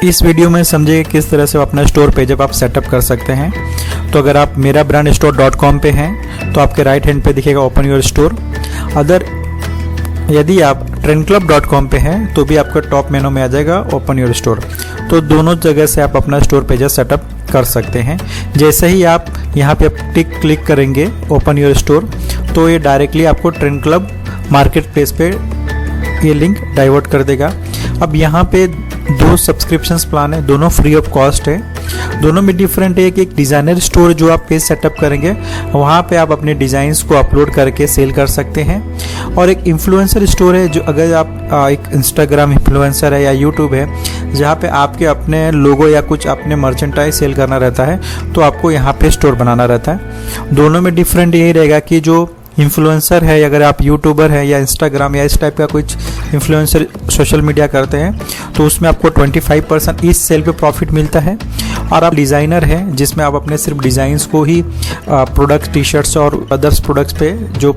इस वीडियो में समझिए किस तरह से अपना स्टोर पेज आप सेटअप कर सकते हैं। तो अगर आप मेरा ब्रांड स्टोर.com पे हैं तो आपके राइट हैंड पे दिखेगा ओपन योर स्टोर। अदर यदि आप trendclub.com पे हैं तो भी आपका टॉप मेनू में आ जाएगा ओपन योर स्टोर। तो दोनों जगह से आप अपना स्टोर पेज सेटअप कर सकते हैं। जैसे ही आप यहाँ पे टिक क्लिक करेंगे ओपन योर स्टोर तो ये डायरेक्टली आपको ट्रेंड क्लब मार्केट प्लेस पे ये लिंक डाइवर्ट कर देगा। अब यहाँ पे दो सब्सक्रिप्शंस प्लान है, दोनों फ्री ऑफ कॉस्ट है। दोनों में डिफरेंट है कि एक डिज़ाइनर स्टोर जो आप पेज सेटअप करेंगे वहाँ पे आप अपने डिज़ाइंस को अपलोड करके सेल कर सकते हैं, और एक इन्फ्लुएंसर स्टोर है जो अगर आप एक इंस्टाग्राम इन्फ्लुएंसर है या यूट्यूब है जहाँ पे आपके अपने लोगो या कुछ अपने मर्चेंटाइज सेल करना रहता है तो आपको यहाँ पे स्टोर बनाना रहता है। दोनों में डिफरेंट यही रहेगा कि जो इन्फ्लुएंसर है, अगर आप यूट्यूबर है या इंस्टाग्राम या इस टाइप का कुछ इन्फ्लुएंसर सोशल मीडिया करते हैं तो उसमें आपको 25% इस सेल पे प्रॉफिट मिलता है। और आप डिज़ाइनर हैं जिसमें आप अपने सिर्फ डिज़ाइंस को ही प्रोडक्ट टी शर्ट्स और अदर्स प्रोडक्ट्स पे जो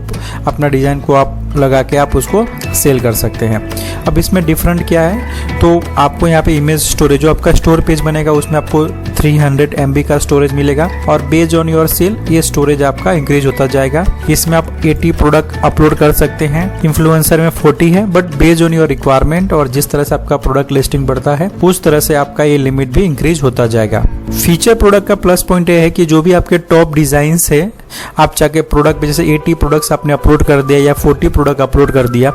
अपना डिज़ाइन को आप लगा के आप उसको सेल कर सकते हैं। अब इसमें डिफरेंट क्या है, तो आपको यहाँ पे इमेज स्टोरेज जो आपका स्टोर पेज बनेगा उसमें आपको 300 MB का स्टोरेज मिलेगा, और बेस्ड ऑन योर सेल ये स्टोरेज आपका इंक्रीज होता जाएगा। इसमें आप 80 प्रोडक्ट अपलोड कर सकते हैं। इन्फ्लुएंसर में 40 है, but based on your requirement और जिस तरह से आपका प्रोडक्ट लिस्टिंग बढ़ता है उस तरह से आपका ये लिमिट भी इंक्रीज होता जाएगा। फीचर प्रोडक्ट का प्लस पॉइंट ये है कि जो भी आपके टॉप डिजाइन्स है आप चाहे प्रोडक्ट पे जैसे 80 प्रोडक्ट्स आपने अपलोड कर दिया या 40 प्रोडक्ट अपलोड कर दिया,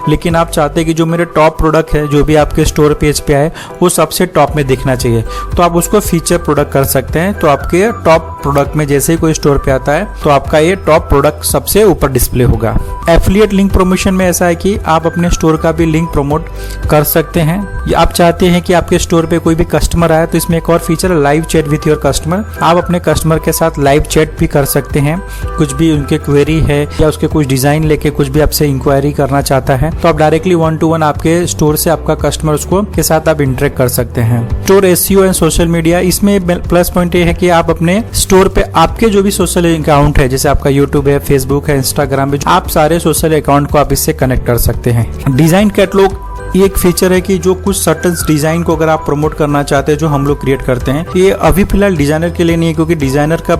लेकिन आप चाहते हैं कि जो मेरे टॉप प्रोडक्ट है जो भी आपके स्टोर पेज पे आए वो सबसे टॉप में दिखना चाहिए, तो आप उसको फीचर प्रोडक्ट कर सकते हैं। तो आपके टॉप प्रोडक्ट में जैसे ही कोई स्टोर पे आता है तो आपका ये टॉप प्रोडक्ट सबसे ऊपर डिस्प्ले होगा। एफिलिएट लिंक प्रमोशन में ऐसा है कि आप अपने स्टोर का भी लिंक प्रमोट कर सकते हैं। या आप चाहते हैं कि आपके स्टोर पे कोई भी कस्टमर आए तो इसमें एक और फीचर है live chat with your customer. आप अपने कस्टमर के साथ लाइव चैट भी कर सकते हैं। कुछ भी उनके क्वेरी है या उसके कुछ डिजाइन लेके कुछ भी आपसे इंक्वायरी करना चाहता है तो आप डायरेक्टली 1-to-1 आपके स्टोर से आपका कस्टमर उसको के साथ आप इंटरेक्ट कर सकते हैं। Store SEO and social media, इसमें प्लस पॉइंट ये है कि आप अपने स्टोर पे आपके जो भी सोशल अकाउंट है जैसे आपका यूट्यूब है, फेसबुक है, इंस्टाग्राम है, आप सारे सोशल अकाउंट को आप इससे कनेक्ट कर सकते हैं। डिजाइन कैटलॉग ये एक फीचर है कि जो कुछ सर्टन डिजाइन को अगर आप प्रमोट करना चाहते हैं जो हम लोग क्रिएट करते हैं, ये अभी फिलहाल डिजाइनर के लिए नहीं है क्योंकि डिजाइनर का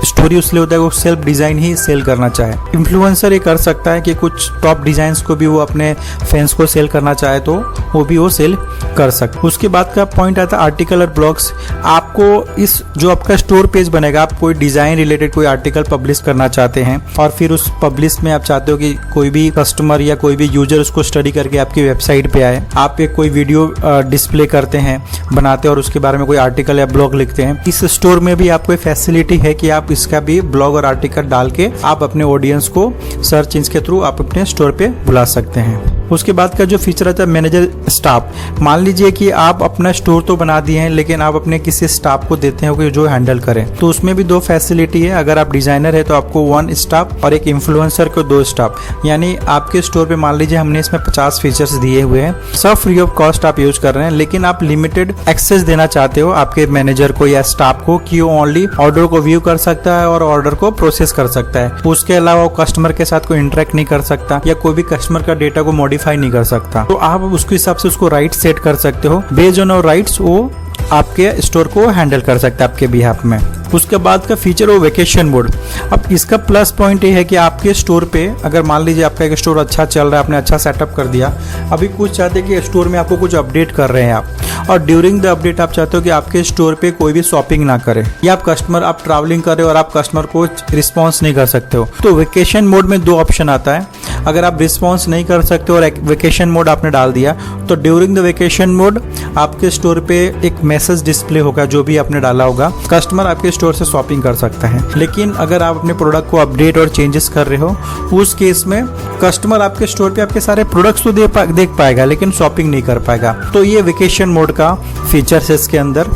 स्टोरी उसलिए होता है वो सेल्फ डिजाइन ही सेल करना चाहे। इन्फ्लुएंसर ये कर सकता है कि कुछ टॉप डिजाइन्स को भी वो अपने फैंस को सेल करना चाहे तो वो भी वो सेल कर सकता है। उसके बाद का पॉइंट आता है आर्टिकल और ब्लॉग्स। आपको इस जो आपका स्टोर पेज बनेगा, आप कोई डिजाइन रिलेटेड कोई आर्टिकल पब्लिश करना चाहते हैं और फिर उस पब्लिश में आप चाहते हो कि कोई भी कस्टमर या कोई भी यूजर उसको स्टडी करके आपकी वेबसाइट पे आए, आप एक कोई वीडियो डिस्प्ले करते हैं बनाते हैं और उसके बारे में कोई आर्टिकल या ब्लॉग लिखते हैं, इस स्टोर में भी आपको फैसिलिटी है कि आप इसका भी ब्लॉग और आर्टिकल डाल के आप अपने ऑडियंस को सर्च इंजन के थ्रू आप अपने स्टोर पे बुला सकते हैं। उसके बाद का जो फीचर आता है मैनेजर स्टाफ। मान लीजिए कि आप अपना स्टोर तो बना दिए हैं लेकिन आप अपने किसी स्टाफ को देते हैं कि जो हैंडल करें, तो उसमें भी दो फैसिलिटी है। अगर आप डिजाइनर है तो आपको 1 स्टाफ और एक इन्फ्लुएंसर को 2 स्टाफ, यानी आपके स्टोर पे मान लीजिए हमने इसमें 50 फीचर्स दिए हुए हैं, सब फ्री ऑफ कॉस्ट आप यूज कर रहे हैं, लेकिन आप लिमिटेड एक्सेस देना चाहते हो आपके मैनेजर को या स्टाफ को कि वो ओनली ऑर्डर को व्यू कर सकता है और ऑर्डर को प्रोसेस कर सकता है। उसके अलावा वो कस्टमर के साथ कोई इंटरेक्ट नहीं कर सकता या कोई भी कस्टमर का डेटा को मॉडिफाई नहीं कर सकता। तो आप उसके हिसाब से उसको राइट सेट कर सकते हो। बेस्ड ऑन राइट्स वो आपके स्टोर को हैंडल कर सकता है आपके बिहाफ में। उसके बाद का फीचर हो वेकेशन मोड। अब इसका प्लस पॉइंट ये है कि आपके स्टोर पे अगर मान लीजिए आपका एक स्टोर अच्छा चल रहा है, आपने अच्छा सेटअप कर दिया, अभी कुछ चाहते हैं कि स्टोर में आपको कुछ अपडेट कर रहे हैं आप, और ड्यूरिंग द अपडेट आप चाहते हो कि आपके स्टोर पे कोई भी शॉपिंग ना करे या आप ट्रैवलिंग कर रहे हो और आप कस्टमर को रिस्पॉन्स नहीं कर सकते हो, तो वेकेशन मोड में 2 ऑप्शन आता है। अगर आप रिस्पॉन्स नहीं कर सकते और वेकेशन मोड आपने डाल दिया तो ड्यूरिंग द वेकेशन मोड आपके स्टोर पे एक मैसेज डिस्प्ले होगा जो भी आपने डाला होगा, कस्टमर आपके स्टोर से शॉपिंग कर सकता है। लेकिन अगर आप अपने प्रोडक्ट को अपडेट और चेंजेस कर रहे हो उस केस में कस्टमर आपके स्टोर पे आपके सारे प्रोडक्ट्स तो देख पाएगा लेकिन शॉपिंग नहीं कर पाएगा। तो ये वेकेशन मोड का फीचर्स है इसके अंदर।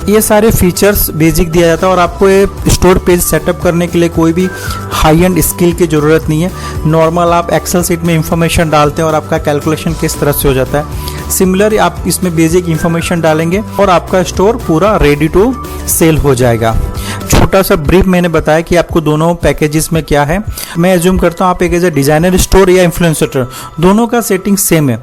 ये सारे फीचर्स बेसिक दिया जाता है और आपको ये स्टोर पेज सेटअप करने के लिए कोई भी हाई एंड स्किल की ज़रूरत नहीं है। नॉर्मल आप एक्सेल शीट में इंफॉर्मेशन डालते हैं और आपका कैलकुलेशन किस तरह से हो जाता है, सिमिलर आप इसमें बेसिक इंफॉर्मेशन डालेंगे और आपका स्टोर पूरा रेडी टू सेल हो जाएगा। छोटा सा ब्रीफ मैंने बताया कि आपको दोनों पैकेजेस में क्या है। मैं एज्यूम करता हूँ आप एक एज ए डिजाइनर स्टोर या इन्फ्लुएंसर स्टोर दोनों का सेटिंग सेम है,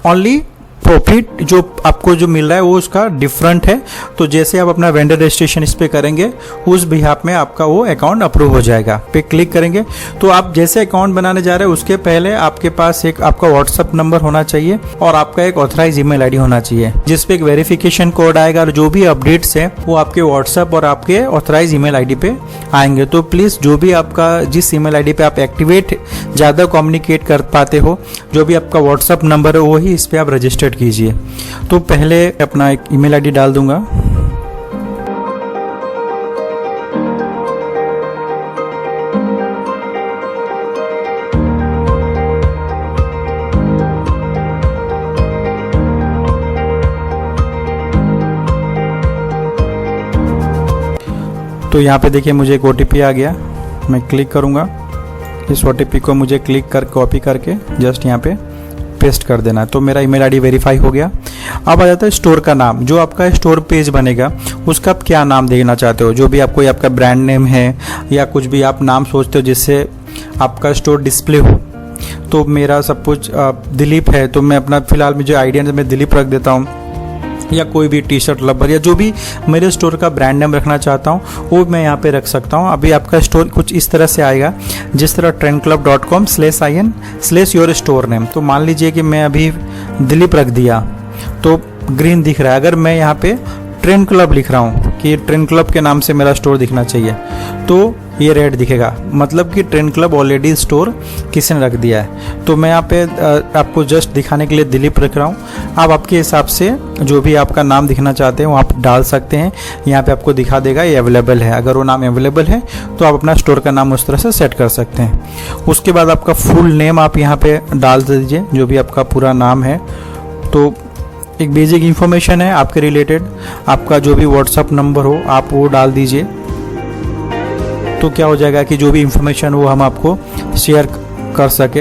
ओनली प्रॉफिट जो आपको जो मिल रहा है वो उसका डिफरेंट है। तो जैसे आप अपना वेंडर रजिस्ट्रेशन इस पे करेंगे उस बिहाफ में आपका वो अकाउंट अप्रूव हो जाएगा। पे क्लिक करेंगे तो आप जैसे अकाउंट बनाने जा रहे हैं उसके पहले आपके पास एक आपका व्हाट्सएप नंबर होना चाहिए और आपका एक ऑथराइज ईमेल आईडी होना चाहिए, जिसपे एक वेरिफिकेशन कोड आएगा और जो भी अपडेट्स है वो आपके व्हाट्सएप और आपके ऑथराइज ईमेल आईडी पे आएंगे। तो प्लीज जो भी आपका जिस ईमेल आईडी पे आप एक्टिवेट ज्यादा कम्युनिकेट कर पाते हो, जो भी आपका व्हाट्सएप नंबर है वही इस पे आप रजिस्टर्ड कीजिए। तो पहले अपना एक ईमेल आईडी डाल दूंगा। तो यहाँ पे देखिए मुझे एक OTP आ गया, मैं क्लिक करूँगा। इस OTP को मुझे क्लिक कर कॉपी करके जस्ट यहाँ पे पेस्ट कर देना है। तो मेरा ईमेल आईडी वेरीफाई हो गया। अब आ जाता है स्टोर का नाम। जो आपका स्टोर पेज बनेगा उसका आप क्या नाम देना चाहते हो, जो भी आपको आपका ब्रांड नेम है या कुछ भी आप नाम सोचते हो जिससे आपका स्टोर डिस्प्ले हो। तो मेरा सब कुछ दिलीप है, तो मैं अपना फिलहाल मुझे आइडिया मैं दिलीप रख देता हूँ, या कोई भी टी शर्ट लवर या जो भी मेरे स्टोर का ब्रांड नेम रखना चाहता हूँ वो मैं यहाँ पे रख सकता हूँ। अभी आपका स्टोर कुछ इस तरह से आएगा, जिस तरह trendclub.com/in/your स्टोर नेम। तो मान लीजिए कि मैं अभी दिलीप रख दिया तो ग्रीन दिख रहा है। अगर मैं यहाँ पे ट्रेंड क्लब लिख रहा हूँ कि ट्रेंड क्लब के नाम से मेरा स्टोर दिखना चाहिए तो ये रेड दिखेगा, मतलब कि ट्रेंड क्लब ऑलरेडी स्टोर किसी ने रख दिया है। तो मैं यहाँ पे आपको जस्ट दिखाने के लिए दिलीप रख रहा हूँ। आप आपके हिसाब से जो भी आपका नाम दिखना चाहते हैं वो आप डाल सकते हैं। यहाँ पे आपको दिखा देगा ये अवेलेबल है। अगर वो नाम अवेलेबल है तो आप अपना स्टोर का नाम उस तरह से सेट कर सकते हैं। उसके बाद आपका फुल नेम आप यहाँ पे डाल दीजिए, जो भी आपका पूरा नाम है। तो एक बेसिक इन्फॉर्मेशन है आपके रिलेटेड, आपका जो भी व्हाट्सअप नंबर हो आप वो डाल दीजिए। तो क्या हो जाएगा कि जो भी इंफॉर्मेशन वो हम आपको शेयर कर सके।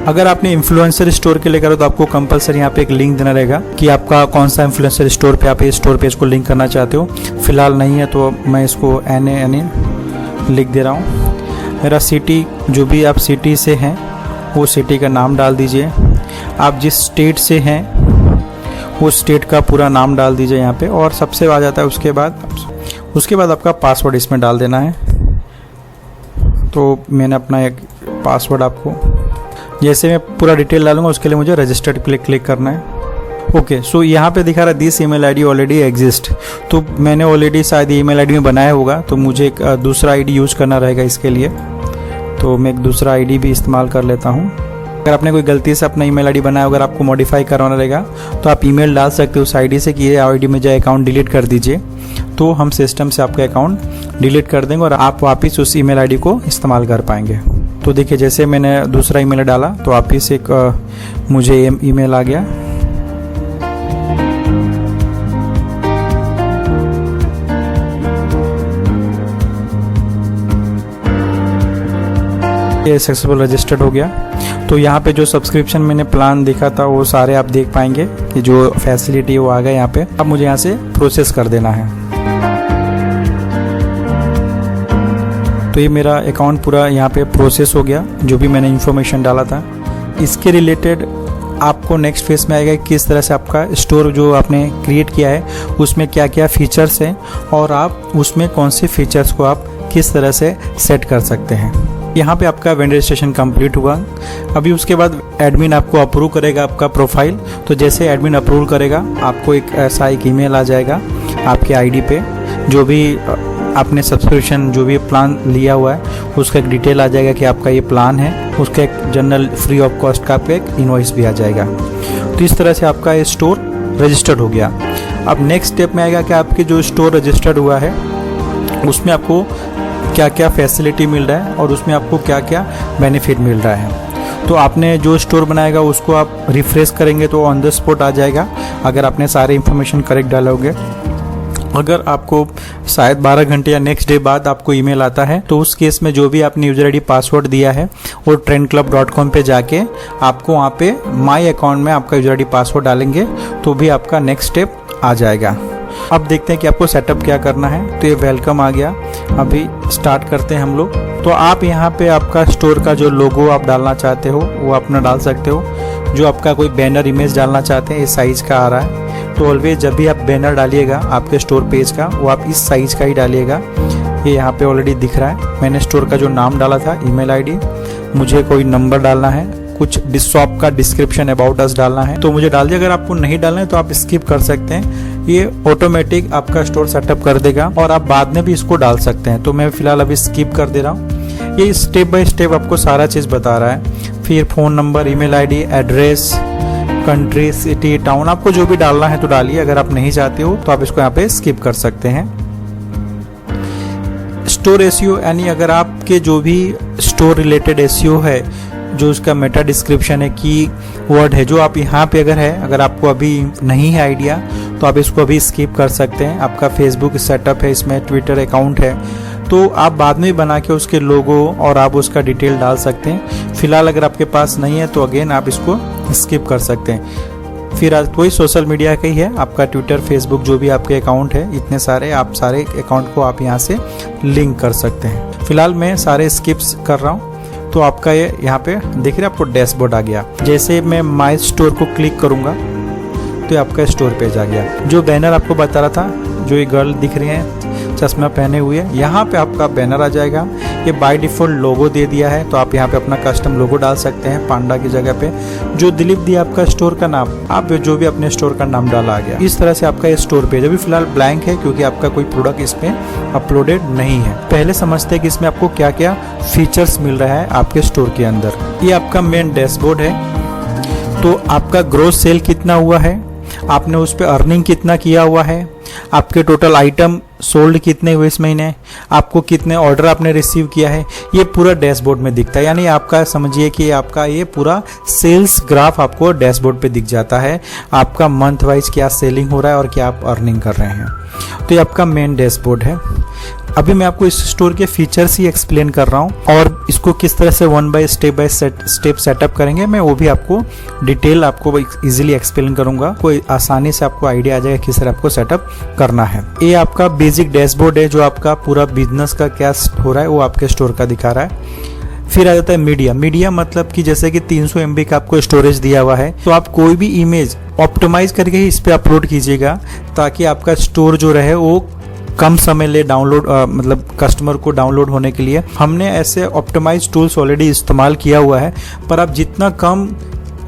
अगर आपने इन्फ्लुएंसर स्टोर के लिए करो तो आपको कंपलसरी यहाँ पे एक लिंक देना रहेगा कि आपका कौन सा इन्फ्लुएंसर स्टोर पे आप इस स्टोर पेज को लिंक करना चाहते हो। फिलहाल नहीं है तो मैं इसको NA लिख दे रहा हूँ। मेरा सिटी, जो भी आप सिटी से हैं वो सिटी का नाम डाल दीजिए। आप जिस स्टेट से हैं उस स्टेट का पूरा नाम डाल दीजिए यहाँ पे। और सबसे आ जाता है उसके बाद आपका पासवर्ड इसमें डाल देना है। तो मैंने अपना एक पासवर्ड आपको, जैसे मैं पूरा डिटेल डालूंगा उसके लिए मुझे रजिस्टर्ड पे क्लिक करना है। ओके, सो यहाँ पे दिखा रहा है this email ID already exist. तो मैंने ऑलरेडी शायद ईमेल आईडी में बनाया होगा, तो मुझे एक दूसरा आईडी यूज़ करना रहेगा इसके लिए। तो मैं एक दूसरा आईडी भी इस्तेमाल कर लेता हूँ। अगर आपने कोई गलती से अपना ईमेल आईडी बनाया, अगर आपको मॉडिफाई करवाना रहेगा तो आप ईमेल डाल सकते हो उस आईडी से कि ये आईडी में जाए अकाउंट डिलीट कर दीजिए। तो हम सिस्टम से आपका अकाउंट डिलीट कर देंगे और आप वापस उस ईमेल आईडी को इस्तेमाल कर पाएंगे। तो देखिए जैसे मैंने दूसरा ईमेल डाला तो वापस एक मुझे ईमेल आ गया। ये सक्सेसफुल रजिस्टर्ड हो गया। तो यहाँ पे जो सब्सक्रिप्शन मैंने प्लान देखा था वो सारे आप देख पाएंगे कि जो फैसिलिटी वो आ गया यहाँ पे। अब मुझे यहाँ से प्रोसेस कर देना है। तो ये मेरा अकाउंट पूरा यहाँ पे प्रोसेस हो गया, जो भी मैंने इन्फॉर्मेशन डाला था। इसके रिलेटेड आपको नेक्स्ट फेज में आएगा किस तरह से आपका स्टोर जो आपने क्रिएट किया है उसमें क्या क्या फीचर्स हैं और आप उसमें कौन से फीचर्स को आप किस तरह से सेट कर सकते हैं। यहाँ पे आपका वेंडर रजिस्ट्रेशन कंप्लीट हुआ। अभी उसके बाद एडमिन आपको अप्रूव करेगा आपका प्रोफाइल। तो जैसे एडमिन अप्रूव करेगा आपको एक ऐसा एक ईमेल आ जाएगा आपके आईडी पे, जो भी आपने सब्सक्रिप्शन जो भी प्लान लिया हुआ है उसका एक डिटेल आ जाएगा कि आपका ये प्लान है, उसका एक जनरल फ्री ऑफ कॉस्ट का आपका एक इनवॉइस भी आ जाएगा। तो इस तरह से आपका ये स्टोर रजिस्टर्ड हो गया। अब नेक्स्ट स्टेप में आएगा कि आपके जो स्टोर रजिस्टर्ड हुआ है उसमें आपको क्या क्या फैसिलिटी मिल रहा है और उसमें आपको क्या क्या बेनिफिट मिल रहा है। तो आपने जो स्टोर बनाएगा उसको आप रिफ्रेश करेंगे तो ऑन द स्पॉट आ जाएगा, अगर आपने सारे इन्फॉर्मेशन करेक्ट डालोगे। अगर आपको शायद 12 घंटे या नेक्स्ट डे बाद आपको ईमेल आता है तो उस केस में जो भी आपने यूजर आईडी पासवर्ड दिया है वो trendclub.com पे जाके आपको वहाँ पे माई अकाउंट में आपका यूजर आईडी पासवर्ड डालेंगे तो भी आपका नेक्स्ट स्टेप आ जाएगा। अब देखते हैं कि आपको सेटअप क्या करना है। तो ये वेलकम आ गया। अभी स्टार्ट करते हैं हम लोग। तो आप यहाँ पे आपका स्टोर का जो लोगो आप डालना चाहते हो वो अपना डाल सकते हो। जो आपका कोई बैनर इमेज डालना चाहते हैं, इस साइज़ का आ रहा है। तो ऑलवेज जब भी आप बैनर डालिएगा आपके स्टोर पेज का, वो आप इस साइज़ का ही डालिएगा। ये यहाँ पे ऑलरेडी दिख रहा है। मैंने स्टोर का जो नाम डाला था, ईमेल आईडी, मुझे कोई नंबर डालना है, कुछ शॉप का डिस्क्रिप्शन अबाउट अस डालना है तो मुझे डाल दिया। अगर आपको नहीं डालना है तो आप स्किप कर सकते हैं, ये ऑटोमेटिक आपका स्टोर सेटअप कर देगा और आप बाद में भी इसको डाल सकते हैं। तो मैं फिलहाल अभी स्किप कर दे रहा हूँ। ये स्टेप बाय स्टेप आपको सारा चीज़ बता रहा है। फिर phone number, email ID, address, country, city, town, आपको जो भी डालना है तो डालिए। अगर आप नहीं चाहते हो तो आप इसको यहाँ पे स्किप कर सकते हैं। स्टोर एसईओ यानी अगर आपके जो भी स्टोर रिलेटेड एसईओ है, जो उसका मेटा डिस्क्रिप्शन है, की वर्ड है, जो आप यहाँ पे अगर आपको अभी नहीं है आइडिया तो आप इसको अभी स्किप कर सकते हैं। आपका फेसबुक सेटअप है, इसमें ट्विटर अकाउंट है, तो आप बाद में बना के उसके लोगो और आप उसका डिटेल डाल सकते हैं। फिलहाल अगर आपके पास नहीं है तो अगेन आप इसको स्किप कर सकते हैं। फिर आज कोई सोशल मीडिया का ही है, आपका ट्विटर, फेसबुक, जो भी आपके अकाउंट है, इतने सारे, आप सारे अकाउंट को आप यहाँ से लिंक कर सकते हैं। फिलहाल मैं सारे स्किप्स कर रहा हूँ। तो आपका ये यहाँ पे देख रहे हैं, आपको डैशबोर्ड आ गया। जैसे मैं माय स्टोर को क्लिक करूँगा तो आपका स्टोर पेज आ गया। जो बैनर आपको बता रहा था, जो ये गर्ल दिख रही है चश्मा पहने हुए, यहाँ पे आपका बैनर आ जाएगा। ये बाय डिफ़ॉल्ट लोगो दे दिया है, तो आप यहाँ पे अपना कस्टम लोगो डाल सकते हैं पांडा की जगह पे। जो दिलीप दिया आपका स्टोर का नाम, आप जो भी अपने स्टोर का नाम डाला आ गया। इस तरह से आपका ये स्टोर पेज अभी फिलहाल ब्लैंक है क्योंकि आपका कोई प्रोडक्ट इसमें अपलोडेड नहीं है। पहले समझते हैं कि इसमें आपको क्या क्या फीचर्स मिल रहा है आपके स्टोर के अंदर। ये आपका मेन डैशबोर्ड है। तो आपका ग्रोस सेल कितना हुआ है, आपने उस पर अर्निंग कितना किया हुआ है, आपके टोटल आइटम सोल्ड कितने हुए इस महीने, आपको कितने ऑर्डर आपने रिसीव किया है, ये पूरा डैशबोर्ड में दिखता है। यानी आपका समझिए कि आपका ये पूरा सेल्स ग्राफ आपको डैशबोर्ड पे दिख जाता है। आपका मंथ वाइज क्या सेलिंग हो रहा है और क्या आप अर्निंग कर रहे हैं। तो ये आपका मेन डैशबोर्ड है। अभी मैं आपको इस स्टोर के फीचर्स ही एक्सप्लेन कर रहा हूँ और इसको किस तरह से वन बाय स्टेप सेटअप करेंगे, मैं वो भी आपको डिटेल आपको इजीली एक्सप्लेन करूंगा। कोई आसानी से आपको आइडिया आ जाएगा किस तरह आपको सेटअप करना है। ये आपका बेसिक डैशबोर्ड है, जो आपका पूरा बिजनेस का क्या हो रहा है वो आपके स्टोर का दिखा रहा है। फिर आ जाता है मीडिया। मीडिया मतलब कि जैसे कि 300 MB का आपको स्टोरेज दिया हुआ है, तो आप कोई भी इमेज ऑप्टिमाइज करके ही इस पे अपलोड कीजिएगा ताकि आपका स्टोर जो रहे वो कम समय ले डाउनलोड, मतलब कस्टमर को डाउनलोड होने के लिए। हमने ऐसे ऑप्टिमाइज टूल्स ऑलरेडी इस्तेमाल किया हुआ है, पर आप जितना कम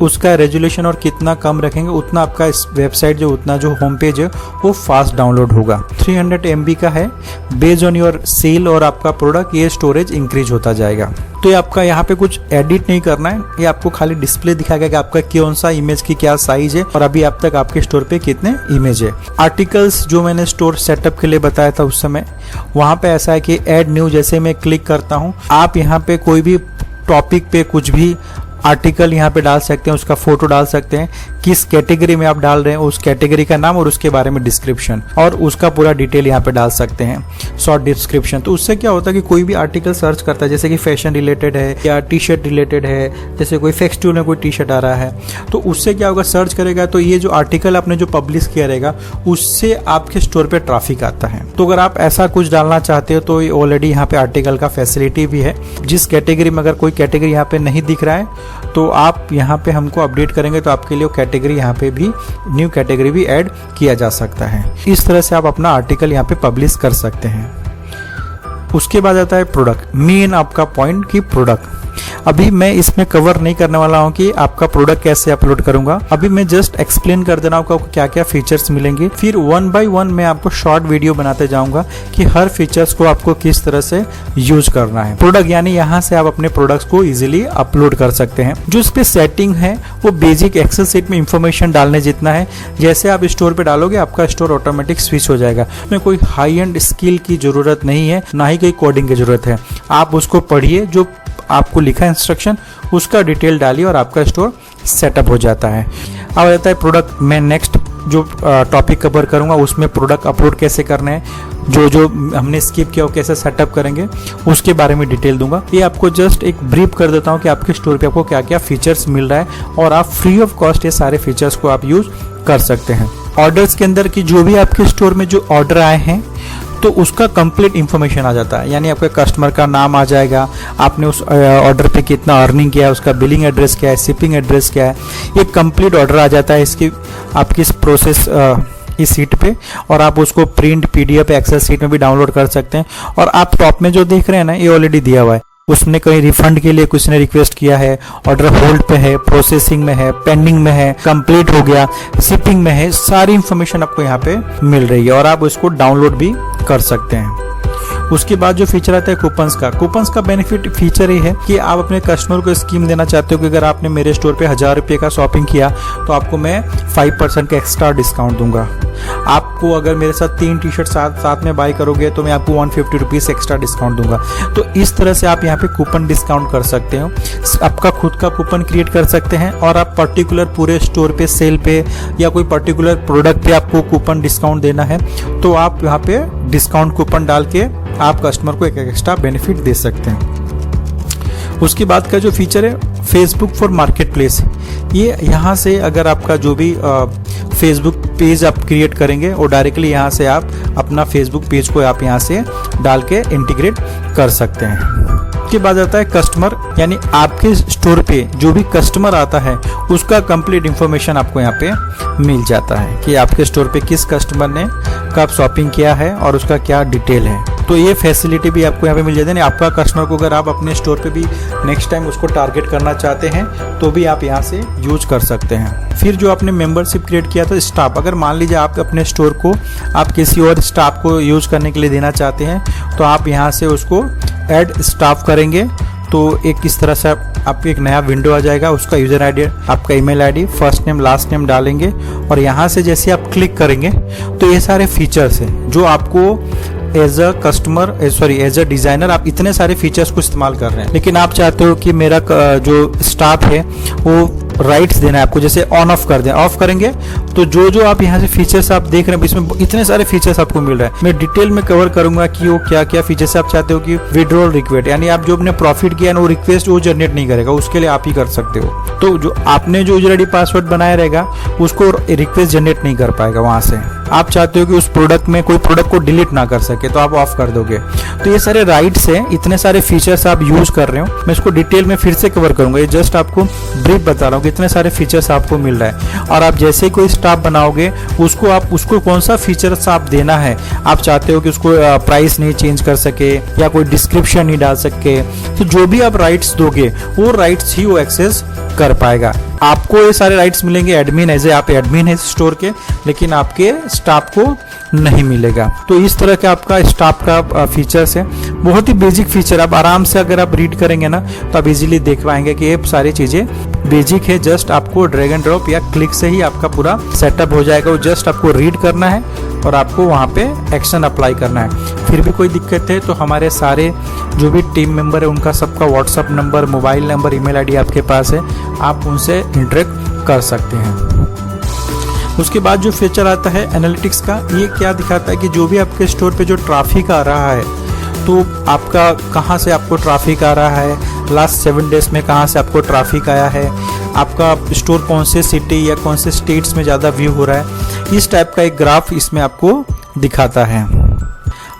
उसका रेजोल्यूशन और कितना कम रखेंगे उतना आपका इस वेबसाइट जो होम पेज है वो फास्ट डाउनलोड होगा। 300 MB का है। बेस्ड ऑन योर सेल और आपका प्रोडक्ट ये स्टोरेज इंक्रीज होता जाएगा। तो ये आपका यहाँ पे कुछ एडिट नहीं करना है, ये आपको खाली डिस्प्ले दिखाएगा कि आपका कौन सा इमेज की क्या साइज है और अभी अब तक आपके स्टोर पे कितने इमेज है। आर्टिकल्स जो मैंने स्टोर सेटअप के लिए बताया था उस समय, वहाँ पे ऐसा है कि ऐड न्यू जैसे मैं क्लिक करता हूँ, आप यहाँ पे कोई भी टॉपिक पे कुछ भी आर्टिकल यहाँ पे डाल सकते हैं, उसका फोटो डाल सकते हैं, किस कैटेगरी में आप डाल रहे हैं उस कैटेगरी का नाम और उसके बारे में डिस्क्रिप्शन और उसका पूरा डिटेल यहाँ पे डाल सकते हैं, शॉर्ट डिस्क्रिप्शन। तो उससे क्या होता है कि कोई भी आर्टिकल सर्च करता है, जैसे कि फैशन रिलेटेड है या टी शर्ट रिलेटेड है, जैसे कोई फेस्टिवल में कोई टी शर्ट आ रहा है, तो उससे क्या होगा, सर्च करेगा तो ये जो आर्टिकल आपने जो पब्लिश किया रहेगा उससे आपके स्टोर पर ट्रैफिक आता है। तो अगर आप ऐसा कुछ डालना चाहते हो तो ऑलरेडी यहाँ पे आर्टिकल का फैसिलिटी भी है। जिस कैटेगरी में अगर कोई कैटेगरी यहाँ पे नहीं दिख रहा है तो आप यहाँ पे हमको अपडेट करेंगे तो आपके लिए कैटेगरी यहाँ पे भी न्यू कैटेगरी भी ऐड किया जा सकता है। इस तरह से आप अपना आर्टिकल यहाँ पे पब्लिश कर सकते हैं। उसके बाद आता है प्रोडक्ट। मेन आपका पॉइंट की प्रोडक्ट अभी मैं इसमें कवर नहीं करने वाला हूँ कि आपका प्रोडक्ट कैसे अपलोड करूंगा। अभी मैं जस्ट एक्सप्लेन कर देना आपको क्या क्या फीचर्स मिलेंगे, फिर वन बाय वन मैं आपको शॉर्ट वीडियो बनाते जाऊंगा कि हर फीचर्स को आपको किस तरह से यूज करना है। प्रोडक्ट यानी यहाँ से आप अपने प्रोडक्ट्स को इजीली अपलोड कर सकते हैं। जो इस पे सेटिंग है वो बेसिक एक्सेल शीट में इंफॉर्मेशन डालने जितना है। जैसे आप स्टोर पे डालोगे आपका स्टोर ऑटोमेटिक स्विच हो जाएगा। इसमें कोई हाई एंड स्किल की जरूरत नहीं है, ना ही कोई कोडिंग की जरूरत है। आप उसको पढ़िए, जो आपको लिखा इंस्ट्रक्शन उसका डिटेल डालिए और आपका स्टोर सेटअप हो जाता है। अब आ जाता है प्रोडक्ट। मैं नेक्स्ट जो टॉपिक कवर करूंगा उसमें प्रोडक्ट अपलोड कैसे करने हैं, जो हमने स्किप किया वो कैसे सेटअप करेंगे उसके बारे में डिटेल दूंगा। ये आपको जस्ट एक ब्रीफ कर देता हूँ कि आपके स्टोर पे आपको क्या क्या फीचर्स मिल रहा है और आप फ्री ऑफ कॉस्ट ये सारे फीचर्स को आप यूज कर सकते हैं। ऑर्डर्स के अंदर की जो भी आपके स्टोर में जो ऑर्डर आए हैं तो उसका कंप्लीट इन्फॉर्मेशन आ जाता है। यानी आपके कस्टमर का नाम आ जाएगा, आपने उस ऑर्डर पे कितना अर्निंग किया है, उसका बिलिंग एड्रेस क्या है, शिपिंग एड्रेस क्या है, ये कंप्लीट ऑर्डर आ जाता है इसकी आपकी इस प्रोसेस इस सीट पे। और आप उसको प्रिंट PDF एक्सेल सीट में भी डाउनलोड कर सकते हैं। और आप टॉप में जो देख रहे हैं ना, ये ऑलरेडी दिया हुआ है। उसने कहीं रिफंड के लिए कुछ ने रिक्वेस्ट किया है, ऑर्डर होल्ड पे है, प्रोसेसिंग में है, पेंडिंग में है, कंप्लीट हो गया, शिपिंग में है, सारी इंफॉर्मेशन आपको यहाँ पे मिल रही है और आप उसको डाउनलोड भी कर सकते हैं। उसके बाद जो फीचर आता है कूपन्स का बेनिफिट फीचर ये है कि आप अपने कस्टमर को स्कीम देना चाहते हो कि अगर आपने मेरे स्टोर पे 1000 रुपये का शॉपिंग किया तो आपको मैं 5% का एक्स्ट्रा डिस्काउंट दूंगा। आपको अगर मेरे साथ 3 टी-शर्ट साथ में बाय करोगे तो मैं आपको 150 रुपीज़ एक्स्ट्रा डिस्काउंट दूंगा। तो इस तरह से आप यहाँ पे कूपन डिस्काउंट कर सकते हो, आपका खुद का कूपन क्रिएट कर सकते हैं और आप पर्टिकुलर पूरे स्टोर पे सेल पे या कोई पर्टिकुलर प्रोडक्ट पे आपको कूपन डिस्काउंट देना है तो आप यहाँ पे डिस्काउंट कूपन डाल के आप कस्टमर को एक एक्स्ट्रा बेनिफिट दे सकते हैं। उसके बाद का जो फीचर है फेसबुक फॉर मार्केट प्लेस, ये यहाँ से अगर आपका जो भी फेसबुक पेज आप क्रिएट करेंगे और डायरेक्टली यहाँ से आप अपना फेसबुक पेज को आप यहाँ से डाल के इंटीग्रेट कर सकते हैं। उसके बाद आता है कस्टमर, यानी आपके स्टोर पे जो भी कस्टमर आता है उसका कंप्लीट इंफॉर्मेशन आपको यहाँ पे मिल जाता है कि आपके स्टोर पे किस कस्टमर ने कब शॉपिंग किया है और उसका क्या डिटेल है। तो ये फैसिलिटी भी आपको यहाँ पे मिल जाती है। आपका कस्टमर को अगर आप अपने स्टोर पे भी नेक्स्ट टाइम उसको टारगेट करना चाहते हैं तो भी आप यहाँ से यूज कर सकते हैं। फिर जो आपने मेंबरशिप क्रिएट किया था स्टाफ, अगर मान लीजिए आप अपने स्टोर को आप किसी और स्टाफ को यूज करने के लिए देना चाहते हैं तो आप यहाँ से उसको ऐड स्टाफ करेंगे तो एक इस तरह से आपको एक नया विंडो आ जाएगा। उसका यूजर आईडी, आपका email ID, first name last name डालेंगे और यहाँ से जैसे आप क्लिक करेंगे तो ये सारे फीचर्स हैं जो आपको एज अ डिजाइनर आप इतने सारे फीचर्स को इस्तेमाल कर रहे हैं, लेकिन आप चाहते हो कि मेरा जो स्टाफ है वो राइट्स देना है आपको, जैसे ऑन ऑफ कर दें। ऑफ करेंगे तो जो आप यहाँ से फीचर्स आप देख रहे हैं इसमें इतने सारे फीचर्स आपको मिल रहा है। मैं डिटेल में कवर करूंगा कि वो क्या क्या फीचर्स आप चाहते हो। कि विड्रॉल रिक्वेस्ट, यानी आप जो अपने प्रॉफिट किया है वो रिक्वेस्ट वो जनरेट नहीं करेगा, उसके लिए आप ही कर सकते हो। तो जो आपने जो यूजर आईडी पासवर्ड बनाया रहेगा उसको रिक्वेस्ट जनरेट नहीं कर पाएगा वहां से। आप चाहते हो कि उस प्रोडक्ट में कोई प्रोडक्ट को डिलीट ना कर सके तो आप ऑफ कर दोगे। तो ये सारे राइट्स हैं, इतने सारे फीचर्स आप यूज कर रहे हो। मैं इसको डिटेल में फिर से कवर करूंगा, ये जस्ट आपको ब्रीफ बता रहा हूँ कि इतने सारे फीचर्स आपको मिल रहा है। और आप जैसे ही कोई स्टाफ बनाओगे उसको कौन सा फीचर्स आप देना है, आप चाहते हो कि उसको प्राइस नहीं चेंज कर सके या कोई डिस्क्रिप्शन नहीं डाल सके, तो जो भी आप राइट्स दोगे वो राइट्स ही वो एक्सेस कर पाएगा। आपको ये सारे राइट्स मिलेंगे एडमिन, एज आप एडमिन है स्टोर के, लेकिन आपके स्टाफ को नहीं मिलेगा। तो इस तरह का आपका स्टाफ का फीचर्स है, बहुत ही बेसिक फीचर। आप आराम से अगर आप रीड करेंगे ना तो आप इजीली देख पाएंगे कि ये सारी चीजें बेसिक है। जस्ट आपको ड्रैग एंड ड्रॉप या क्लिक से ही आपका पूरा सेटअप हो जाएगा। वो जस्ट आपको रीड करना है और आपको वहाँ पे एक्शन अप्लाई करना है। फिर भी कोई दिक्कत है तो हमारे सारे जो भी टीम मेंबर है उनका सबका WhatsApp number, mobile number, email ID आपके पास है, आप उनसे इंटरेक्ट कर सकते हैं। उसके बाद जो फीचर आता है एनालिटिक्स का, ये क्या दिखाता है कि जो भी आपके स्टोर पे जो ट्रैफिक आ रहा है तो आपका कहाँ से आपको ट्रैफिक आ रहा है, लास्ट 7 डेज में कहाँ से आपको ट्रैफिक आया है, आपका स्टोर कौन से सिटी या कौन से स्टेट्स में ज़्यादा व्यू हो रहा है, इस टाइप का एक ग्राफ इसमें आपको दिखाता है।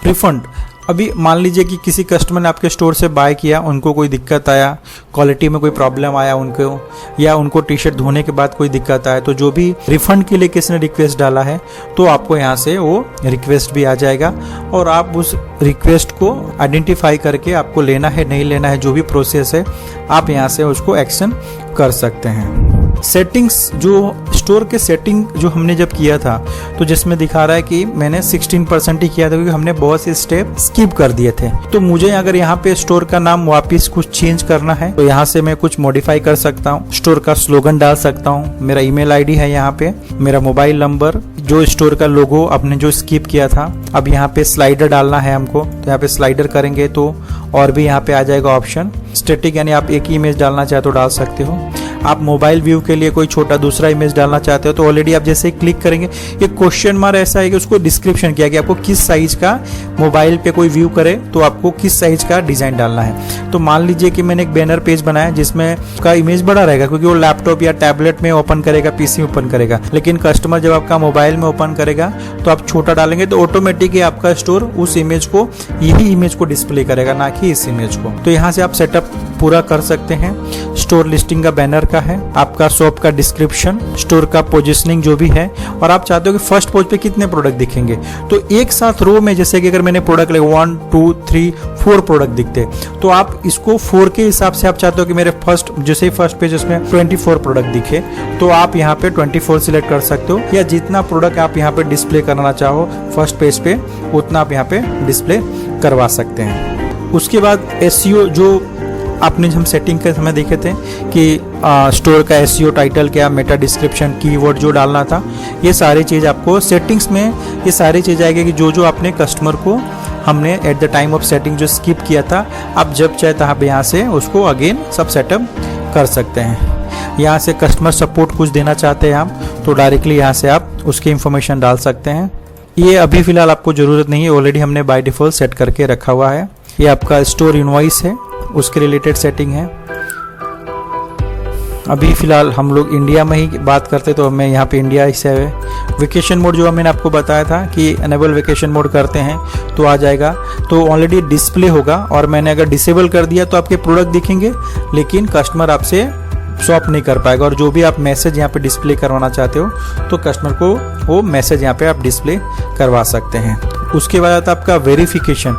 रिफंड, अभी मान लीजिए कि किसी कस्टमर ने आपके स्टोर से बाय किया, उनको कोई दिक्कत आया, क्वालिटी में कोई प्रॉब्लम आया उनको, या उनको टी-शर्ट धोने के बाद कोई दिक्कत आया, तो जो भी रिफंड के लिए किसी ने रिक्वेस्ट डाला है तो आपको यहाँ से वो रिक्वेस्ट भी आ जाएगा और आप उस रिक्वेस्ट को आइडेंटिफाई करके आपको लेना है नहीं लेना है, जो भी प्रोसेस है आप यहाँ से उसको एक्शन कर सकते हैं। सेटिंग्स, जो स्टोर के सेटिंग जो हमने जब किया था तो जिसमें दिखा रहा है कि मैंने 16% ही किया था क्योंकि हमने बहुत से स्टेप स्किप कर दिए थे। तो मुझे अगर यहाँ पे स्टोर का नाम वापस कुछ चेंज करना है तो यहाँ से मैं कुछ मॉडिफाई कर सकता हूँ, स्टोर का स्लोगन डाल सकता हूँ, मेरा ईमेल आईडी है यहाँ पे, मेरा मोबाइल नंबर, जो स्टोर का लोगो आपने जो स्किप किया था, अब यहाँ पे स्लाइडर डालना है हमको तो यहाँ पे स्लाइडर करेंगे तो और भी यहाँ पे आ जाएगा ऑप्शन स्टैटिक, यानी आप एक ही इमेज डालना चाहते हो डाल सकते हो। आप मोबाइल व्यू के लिए कोई छोटा दूसरा इमेज डालना चाहते हो तो ऑलरेडी आप जैसे ही क्लिक करेंगे ये क्वेश्चन मार्क ऐसा है कि उसको डिस्क्रिप्शन किया कि आपको किस साइज का मोबाइल पे कोई व्यू करे तो आपको किस साइज का डिजाइन डालना है। तो मान लीजिए कि मैंने एक बैनर पेज बनाया जिसमें का इमेज बड़ा रहेगा, क्योंकि वो लैपटॉप या टैबलेट में ओपन करेगा, पीसी में ओपन करेगा। लेकिन कस्टमर जब आपका मोबाइल में ओपन करेगा तो आप छोटा डालेंगे तो ऑटोमेटिक आपका स्टोर उस इमेज को, यही इमेज को डिस्प्ले करेगा, ना कि इस इमेज को। तो यहाँ से आप सेटअप पूरा कर सकते हैं। स्टोर लिस्टिंग का बैनर का है, आपका शॉप का डिस्क्रिप्शन, स्टोर का पोजीशनिंग जो भी है, और आप चाहते हो कि फर्स्ट पेज पे कितने प्रोडक्ट दिखेंगे। तो एक साथ रो में, जैसे कि अगर मैंने प्रोडक्ट लगे 1 2 3 4 प्रोडक्ट दिखते, तो आप इसको 4 के हिसाब से आप चाहते हो कि मेरे जैसे फर्स्ट पेज उसमें 24 प्रोडक्ट दिखे, तो आप यहाँ पे 24 सिलेक्ट कर सकते हो, या जितना प्रोडक्ट आप यहाँ पे डिस्प्ले करना चाहो फर्स्ट पेज पे उतना आप यहाँ पे डिस्प्ले करवा सकते हैं। उसके बाद एसईओ, जो आपने हम सेटिंग के समय देखे थे कि स्टोर का एसईओ टाइटल क्या, मेटा डिस्क्रिप्शन, कीवर्ड जो डालना था, ये सारी चीज़ आपको सेटिंग्स में ये सारी चीज़ आएगी कि जो आपने कस्टमर को हमने at the time of setting जो स्किप किया था, आप जब चाहे तब यहाँ से उसको अगेन सब सेटअप कर सकते हैं। यहाँ से कस्टमर सपोर्ट कुछ देना चाहते हैं आप, तो डायरेक्टली यहाँ से आप उसकी इंफॉर्मेशन डाल सकते हैं। ये अभी फ़िलहाल आपको ज़रूरत नहीं है, ऑलरेडी हमने बाय डिफ़ॉल्ट सेट करके रखा हुआ है। ये आपका स्टोर इनवॉइस है, उसके रिलेटेड सेटिंग है। अभी फ़िलहाल हम लोग इंडिया में ही बात करते, तो मैं यहाँ पे इंडिया से है। वेकेशन मोड जो मैंने आपको बताया था कि एनेबल वेकेशन मोड करते हैं तो आ जाएगा, तो ऑलरेडी डिस्प्ले होगा, और मैंने अगर डिसेबल कर दिया तो आपके प्रोडक्ट दिखेंगे लेकिन कस्टमर आपसे शॉप नहीं कर पाएगा। और जो भी आप मैसेज यहाँ पे डिस्प्ले करवाना चाहते हो तो कस्टमर को वो मैसेज यहाँ पे आप डिस्प्ले करवा सकते हैं। उसके बाद आता है आपका वेरिफिकेशन।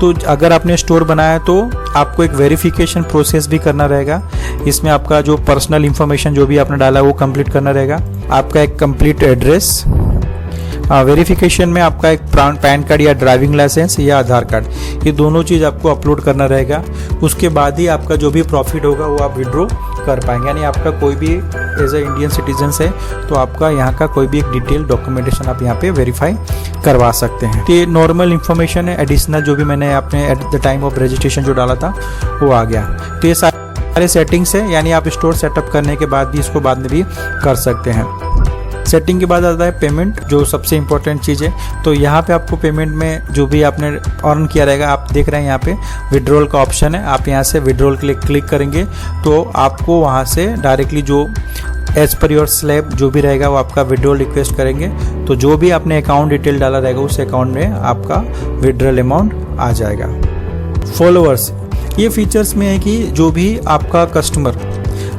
तो अगर आपने स्टोर बनाया तो आपको एक वेरिफिकेशन प्रोसेस भी करना रहेगा। इसमें आपका जो पर्सनल इंफॉर्मेशन जो भी आपने डाला है वो कंप्लीट करना रहेगा, आपका एक कंप्लीट एड्रेस, वेरिफिकेशन में आपका एक पैन कार्ड या ड्राइविंग लाइसेंस या आधार कार्ड, ये दोनों चीज़ आपको अपलोड करना रहेगा। उसके बाद ही आपका जो भी प्रॉफिट होगा वो आप विड्रॉ कर पाएंगे। यानी आपका कोई भी एज ए इंडियन सिटीजन है तो आपका यहाँ का कोई भी एक डिटेल डॉक्यूमेंटेशन आप यहाँ पे वेरीफाई करवा सकते हैं। तो ये नॉर्मल इन्फॉर्मेशन है, एडिशनल जो भी मैंने आपने at the time of registration जो डाला था वो आ गया। तो ये सारे सेटिंग्स है, यानी आप स्टोर सेटअप करने के बाद भी इसको बाद में भी कर सकते हैं। सेटिंग के बाद आता है पेमेंट, जो सबसे इंपॉर्टेंट चीज़ है। तो यहाँ पे आपको पेमेंट में जो भी आपने अर्न किया रहेगा, आप देख रहे हैं यहाँ पे विड्रॉल का ऑप्शन है, आप यहाँ से विड्रॉल के लिए क्लिक करेंगे तो आपको वहाँ से डायरेक्टली जो एज पर योर स्लैब जो भी रहेगा वो आपका विड्रॉल रिक्वेस्ट करेंगे। तो जो भी आपने अकाउंट डिटेल डाला रहेगा उस अकाउंट में आपका विड्रॉल अमाउंट आ जाएगा। फॉलोअर्स, ये फीचर्स में है कि जो भी आपका कस्टमर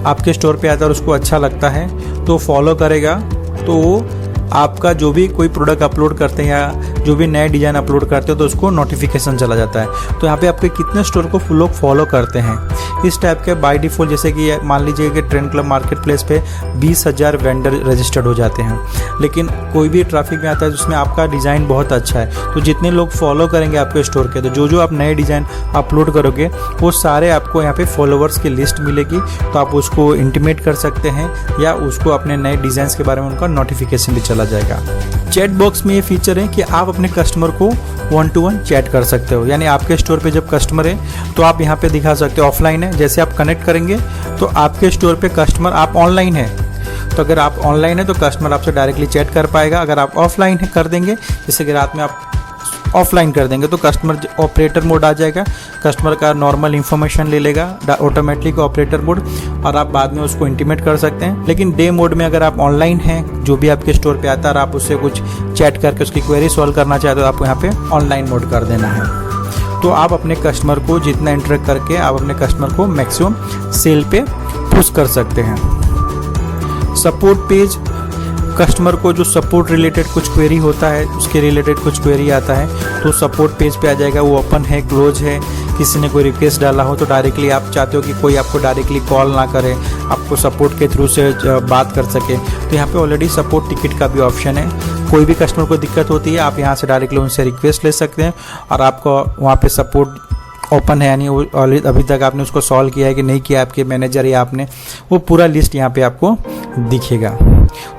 आपके स्टोर पे आता है और उसको अच्छा लगता है तो फॉलो करेगा, तो आपका जो भी कोई प्रोडक्ट अपलोड करते हैं या जो भी नए डिज़ाइन अपलोड करते हो तो उसको नोटिफिकेशन चला जाता है। तो यहाँ पे आपके कितने स्टोर को लोग फॉलो करते हैं इस टाइप के बाय डिफ़ॉल्ट, जैसे कि मान लीजिए कि ट्रेंड क्लब मार्केट प्लेस पे 20,000 वेंडर रजिस्टर्ड हो जाते हैं, लेकिन कोई भी ट्रैफिक में आता है जिसमें आपका डिज़ाइन बहुत अच्छा है, तो जितने लोग फॉलो करेंगे आपके स्टोर के, तो जो आप नए डिज़ाइन अपलोड करोगे वो सारे आपको यहाँ पे फॉलोवर्स की लिस्ट मिलेगी। तो आप उसको इंटीमेट कर सकते हैं या उसको अपने नए डिज़ाइंस के बारे में उनका नोटिफिकेशन भी चला जाएगा। चैट बॉक्स में ये फीचर है कि आप अपने कस्टमर को 1-to-1 चैट कर सकते हो, यानी आपके स्टोर पे जब कस्टमर है तो आप यहाँ पे दिखा सकते हो ऑफलाइन है, जैसे आप कनेक्ट करेंगे तो आपके स्टोर पे कस्टमर, आप ऑनलाइन है तो अगर आप ऑनलाइन है तो कस्टमर आपसे डायरेक्टली चैट कर पाएगा। अगर आप ऑफलाइन है कर देंगे, जैसे कि रात में आप ऑफलाइन कर देंगे तो कस्टमर ऑपरेटर मोड आ जाएगा, कस्टमर का नॉर्मल इंफॉर्मेशन ले लेगा ऑटोमेटिक ऑपरेटर मोड, और आप बाद में उसको इंटीमेट कर सकते हैं। लेकिन डे मोड में अगर आप ऑनलाइन हैं, जो भी आपके स्टोर पे आता है और आप उससे कुछ चैट करके उसकी क्वेरी सॉल्व करना चाहते हो, आपको यहाँ पे ऑनलाइन मोड कर देना है। तो आप अपने कस्टमर को जितना इंटरेक्ट करके आप अपने कस्टमर को मैक्सिमम सेल पे पुश कर सकते हैं। सपोर्ट पेज, कस्टमर को जो सपोर्ट रिलेटेड कुछ क्वेरी होता है उसके रिलेटेड कुछ क्वेरी आता है तो सपोर्ट पेज पे आ जाएगा। वो ओपन है, क्लोज है, किसी ने कोई रिक्वेस्ट डाला हो तो डायरेक्टली आप चाहते हो कि कोई आपको डायरेक्टली कॉल ना करे, आपको सपोर्ट के थ्रू से बात कर सके, तो यहाँ पे ऑलरेडी सपोर्ट टिकट का भी ऑप्शन है। कोई भी कस्टमर को दिक्कत होती है आप यहाँ से डायरेक्टली उनसे रिक्वेस्ट ले सकते हैं और आपको वहाँ पे सपोर्ट ओपन है, यानी अभी तक आपने उसको सॉल्व किया है कि नहीं किया आपके मैनेजर या आपने, वो पूरा लिस्ट यहाँ पे आपको दिखेगा।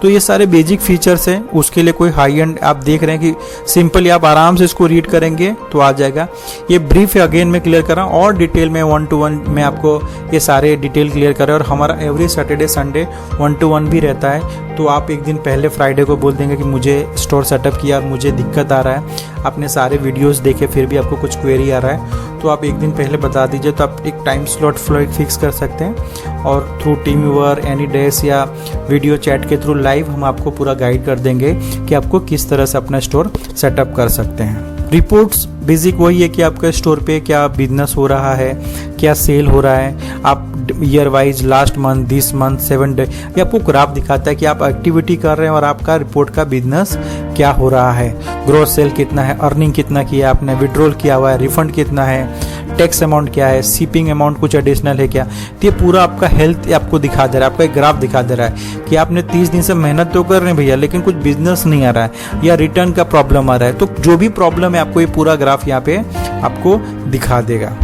तो ये सारे बेसिक फीचर्स हैं, उसके लिए कोई हाई एंड आप देख रहे हैं कि सिंपली आप आराम से इसको रीड करेंगे तो आ जाएगा। ये ब्रीफ है, अगेन मैं क्लियर कर रहा हूँ और डिटेल में 1-to-1 में आपको ये सारे डिटेल क्लियर कर रहे हैं। और हमारा एवरी सैटरडे संडे 1-to-1 भी रहता है, तो आप एक दिन पहले फ्राइडे को बोल देंगे कि मुझे स्टोर सेटअप किया और मुझे दिक्कत आ रहा है, आपने सारे वीडियोज़ देखे फिर भी आपको कुछ क्वेरी आ रहा है, तो आप एक दिन पहले बता दीजिए, तो आप एक टाइम स्लॉट फिक्स कर सकते हैं और थ्रू टीमव्यूअर, एनीडेस्क या वीडियो चैट के थ्रू लाइव हम आपको पूरा गाइड कर देंगे कि आपको किस तरह से अपना स्टोर सेटअप कर सकते हैं। रिपोर्ट्स बेसिक वही है कि आपका स्टोर पे क्या बिजनेस हो रहा है, क्या सेल हो रहा है, आप year wise, last month, this month, 7 day, ये आपको ग्राफ दिखाता है कि आप एक्टिविटी कर रहे हैं और आपका रिपोर्ट का बिजनेस क्या हो रहा है, ग्रोथ सेल कितना है, अर्निंग कितना किया आपने, विड्रॉल किया हुआ है, रिफंड कितना है, टैक्स अमाउंट क्या है, शिपिंग अमाउंट कुछ एडिशनल है क्या। तो ये पूरा आपका हेल्थ आपको दिखा दे रहा है, आपका एक ग्राफ दिखा दे रहा है कि आपने 30 दिन से मेहनत तो कर रहे हैं भैया, लेकिन कुछ बिजनेस नहीं आ रहा है या रिटर्न का प्रॉब्लम आ रहा है। तो जो भी प्रॉब्लम है आपको ये पूरा ग्राफ यहाँ पे आपको दिखा देगा।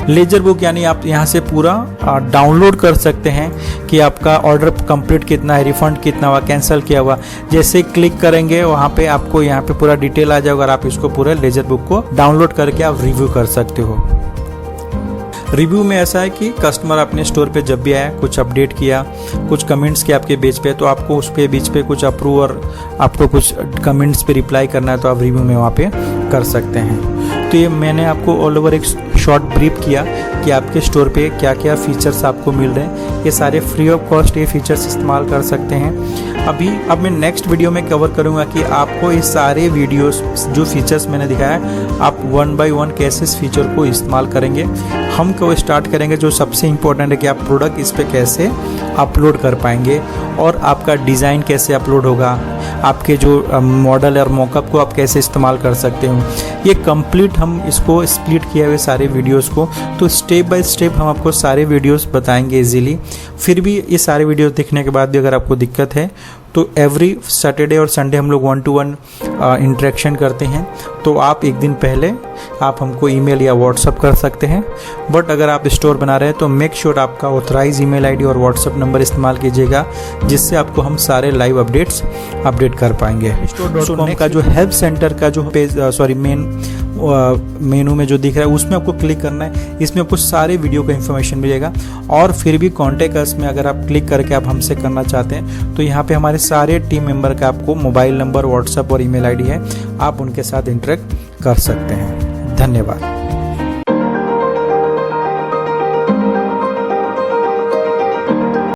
लेजर बुक यानी आप यहाँ से पूरा डाउनलोड कर सकते हैं कि आपका ऑर्डर कंप्लीट कितना है, रिफंड कितना हुआ, कैंसिल किया हुआ। जैसे क्लिक करेंगे वहाँ पे आपको यहाँ पे पूरा डिटेल आ जाएगा और आप इसको पूरे लेजर बुक को डाउनलोड करके आप रिव्यू कर सकते हो। रिव्यू में ऐसा है कि कस्टमर अपने स्टोर पे जब भी आया, कुछ अपडेट किया, कुछ कमेंट्स किया आपके पेज पे, तो आपको उस पे बीच पे कुछ अप्रूव और आपको कुछ कमेंट्स पे रिप्लाई करना है तो आप रिव्यू में वहाँ पे कर सकते हैं। तो ये मैंने आपको ऑल ओवर एक शॉर्ट ब्रीफ किया कि आपके स्टोर पे क्या क्या फीचर्स आपको मिल रहे हैं। ये सारे फ्री ऑफ कॉस्ट ये फीचर्स इस्तेमाल कर सकते हैं। अब मैं नेक्स्ट वीडियो में कवर करूँगा कि आपको ये सारे वीडियोस जो फीचर्स मैंने दिखाया आप 1 by 1 कैसे इस फीचर को इस्तेमाल करेंगे। हम को स्टार्ट करेंगे जो सबसे इम्पोर्टेंट है कि आप प्रोडक्ट इस पे कैसे अपलोड कर पाएंगे और आपका डिज़ाइन कैसे अपलोड होगा, आपके जो मॉडल और मॉकअप को आप कैसे इस्तेमाल कर सकते हो। ये कंप्लीट हम इसको स्प्लिट किए हुए सारे वीडियोस को, तो स्टेप बाय स्टेप हम आपको सारे वीडियोस बताएंगे इजीली। फिर भी ये सारे वीडियोस देखने के बाद भी अगर आपको दिक्कत है तो एवरी सैटरडे और संडे हम लोग 1-to-1 इंटरेक्शन करते हैं। तो आप एक दिन पहले आप हमको ईमेल या व्हाट्सअप कर सकते हैं। बट अगर आप स्टोर बना रहे हैं तो मेक श्योर आपका ऑथराइज ईमेल आईडी और व्हाट्सअप नंबर इस्तेमाल कीजिएगा, जिससे आपको हम सारे लाइव अपडेट्स अपडेट कर पाएंगे। Store.com का जो हेल्प सेंटर का जो पेज मेनू में जो दिख रहा है उसमें आपको क्लिक करना है। इसमें आपको सारे वीडियो का इन्फॉर्मेशन मिलेगा। और फिर भी कॉन्टेक्ट अस में अगर आप क्लिक करके आप हमसे करना चाहते हैं तो यहाँ पे हमारे सारे टीम मेंबर का आपको मोबाइल नंबर, व्हाट्सएप और ईमेल आईडी है, आप उनके साथ इंटरेक्ट कर सकते हैं। धन्यवाद।